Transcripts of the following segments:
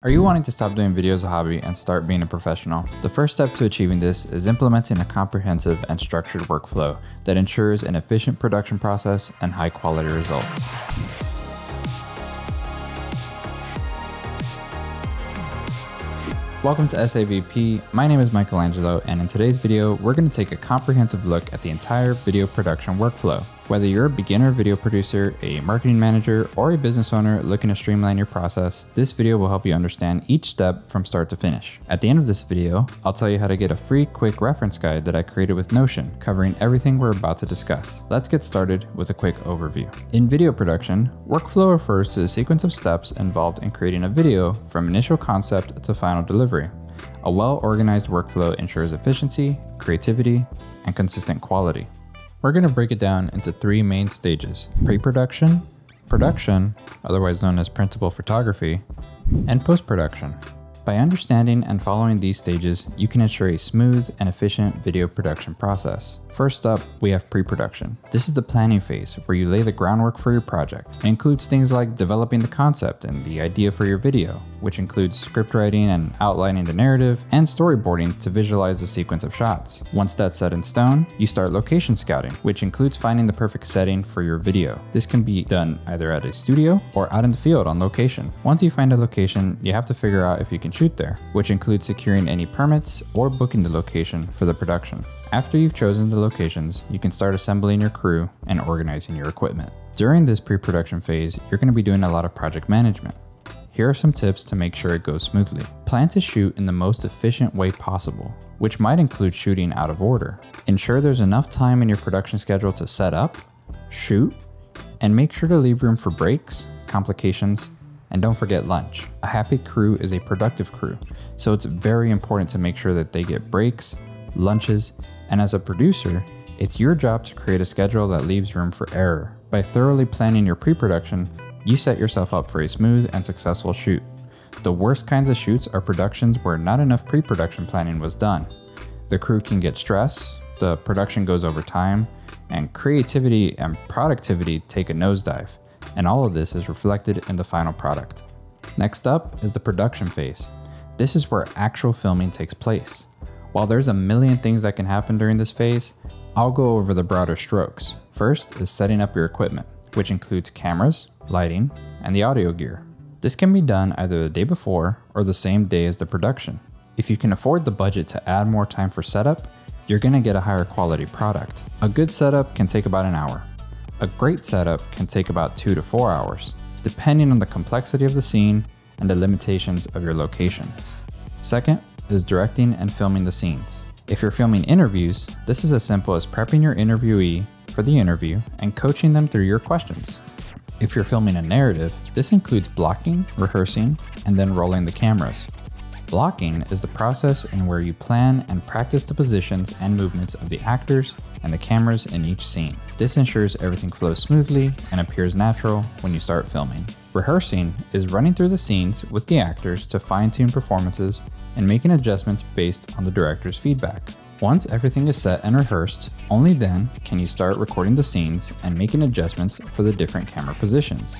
Are you wanting to stop doing video as a hobby and start being a professional? The first step to achieving this is implementing a comprehensive and structured workflow that ensures an efficient production process and high quality results. Welcome to SAVP, my name is Angelo, and in today's video, we're going to take a comprehensive look at the entire video production workflow. Whether you're a beginner video producer, a marketing manager, or a business owner looking to streamline your process, this video will help you understand each step from start to finish. At the end of this video, I'll tell you how to get a free quick reference guide that I created with Notion, covering everything we're about to discuss. Let's get started with a quick overview. In video production, workflow refers to the sequence of steps involved in creating a video from initial concept to final delivery. A well-organized workflow ensures efficiency, creativity, and consistent quality. We're going to break it down into three main stages: pre-production, production, otherwise known as principal photography, and post-production. By understanding and following these stages, you can ensure a smooth and efficient video production process. First up, we have pre-production. This is the planning phase where you lay the groundwork for your project. It includes things like developing the concept and the idea for your video, which includes script writing and outlining the narrative, and storyboarding to visualize the sequence of shots. Once that's set in stone, you start location scouting, which includes finding the perfect setting for your video. This can be done either at a studio or out in the field on location. Once you find a location, you have to figure out if you can shoot there, which includes securing any permits or booking the location for the production. After you've chosen the locations, you can start assembling your crew and organizing your equipment. During this pre-production phase, you're going to be doing a lot of project management. Here are some tips to make sure it goes smoothly. Plan to shoot in the most efficient way possible, which might include shooting out of order. Ensure there's enough time in your production schedule to set up, shoot, and make sure to leave room for breaks, complications, and don't forget lunch. A happy crew is a productive crew, so it's very important to make sure that they get breaks, lunches, and as a producer, it's your job to create a schedule that leaves room for error. By thoroughly planning your pre-production, you set yourself up for a smooth and successful shoot. The worst kinds of shoots are productions where not enough pre-production planning was done. The crew can get stressed, the production goes over time, and creativity and productivity take a nosedive. And all of this is reflected in the final product. Next up is the production phase. This is where actual filming takes place. While there's a million things that can happen during this phase, I'll go over the broader strokes. First is setting up your equipment, which includes cameras, lighting, and the audio gear. This can be done either the day before or the same day as the production. If you can afford the budget to add more time for setup, you're gonna get a higher quality product. A good setup can take about an hour. A great setup can take about 2 to 4 hours, depending on the complexity of the scene and the limitations of your location. Second is directing and filming the scenes. If you're filming interviews, this is as simple as prepping your interviewee for the interview and coaching them through your questions. If you're filming a narrative, this includes blocking, rehearsing, and then rolling the cameras. Blocking is the process in where you plan and practice the positions and movements of the actors and the cameras in each scene. This ensures everything flows smoothly and appears natural when you start filming. Rehearsing is running through the scenes with the actors to fine-tune performances and making adjustments based on the director's feedback. Once everything is set and rehearsed, only then can you start recording the scenes and making adjustments for the different camera positions.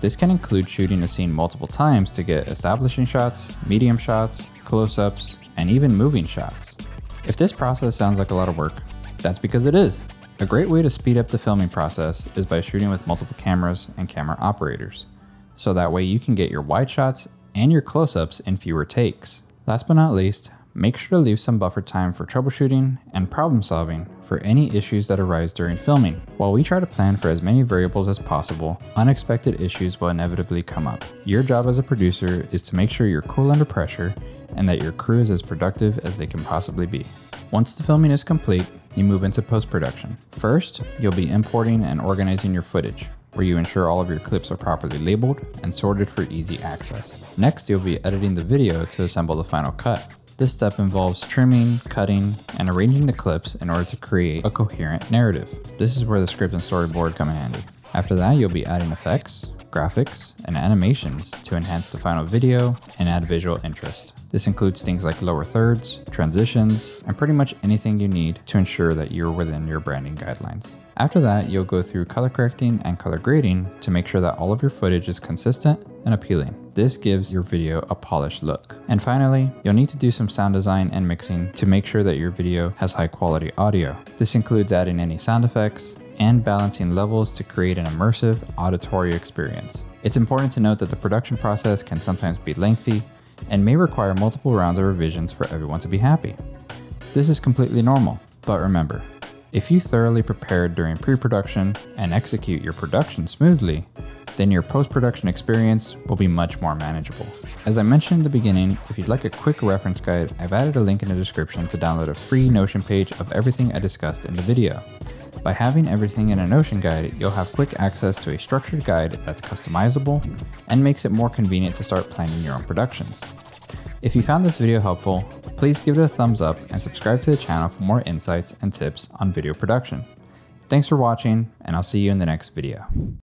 This can include shooting a scene multiple times to get establishing shots, medium shots, close-ups, and even moving shots. If this process sounds like a lot of work, that's because it is. A great way to speed up the filming process is by shooting with multiple cameras and camera operators, so that way you can get your wide shots and your close-ups in fewer takes. Last but not least, make sure to leave some buffer time for troubleshooting and problem solving for any issues that arise during filming. While we try to plan for as many variables as possible, unexpected issues will inevitably come up. Your job as a producer is to make sure you're cool under pressure and that your crew is as productive as they can possibly be. Once the filming is complete, you move into post-production. First, you'll be importing and organizing your footage, where you ensure all of your clips are properly labeled and sorted for easy access. Next, you'll be editing the video to assemble the final cut. This step involves trimming, cutting, and arranging the clips in order to create a coherent narrative. This is where the script and storyboard come in handy. After that, you'll be adding effects, graphics, and animations to enhance the final video and add visual interest. This includes things like lower thirds, transitions, and pretty much anything you need to ensure that you're within your branding guidelines. After that, you'll go through color correcting and color grading to make sure that all of your footage is consistent and appealing. This gives your video a polished look. And finally, you'll need to do some sound design and mixing to make sure that your video has high quality audio. This includes adding any sound effects and balancing levels to create an immersive auditory experience. It's important to note that the production process can sometimes be lengthy and may require multiple rounds of revisions for everyone to be happy. This is completely normal, but remember, if you thoroughly prepare during pre-production and execute your production smoothly, then your post-production experience will be much more manageable. As I mentioned in the beginning, if you'd like a quick reference guide, I've added a link in the description to download a free Notion page of everything I discussed in the video. By having everything in a Notion guide, you'll have quick access to a structured guide that's customizable and makes it more convenient to start planning your own productions. If you found this video helpful, please give it a thumbs up and subscribe to the channel for more insights and tips on video production. Thanks for watching, and I'll see you in the next video.